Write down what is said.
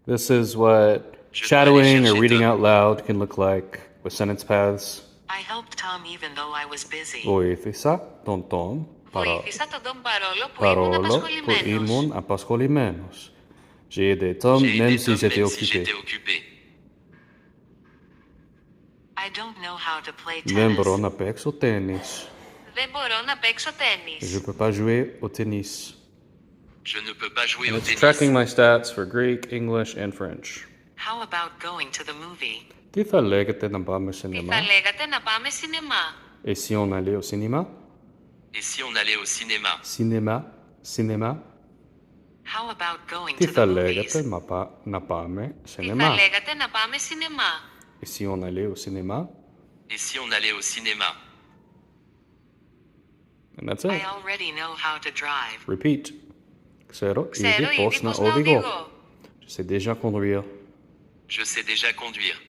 This is what shadowing or reading out loud can look like with sentence paths. I helped Tom even though I was busy. Βοήθησα τον Τόμ Βοήθησα τον Tom παρόλο που ήμουν παρόλο που απασχολημένος. ήμουν απασχολημένος. J'ai aidé Tom même si j'étais occupé. I don't know how to play Δεν tennis. μπορώ να παίξω τένις. Δεν μπορώ να παίξω τένις. Je peux pas jouer au tennis. Je ne peux pas jouer au It's tennis. tracking my stats for Greek, English and French. How about going to the movie? Τι θα λέγατε να πάμε Τι σινεμά? θα λέγατε να πάμε σινεμά? Et si on allait au cinéma? Et si on allait au cinéma? Cinéma, cinéma. How about going Τι to the θα movies? λέγατε να πάμε Τι σινεμά? θα λέγατε να πάμε σινεμά? Et si on allait au cinéma? Et si on allait au cinéma? And that's I it. already know how to drive. Repeat. Ξέρω Ξέρω ήδη ήδη πώς να πώς να οδηγώ. οδηγώ. Je sais déjà conduire. Je sais déjà conduire.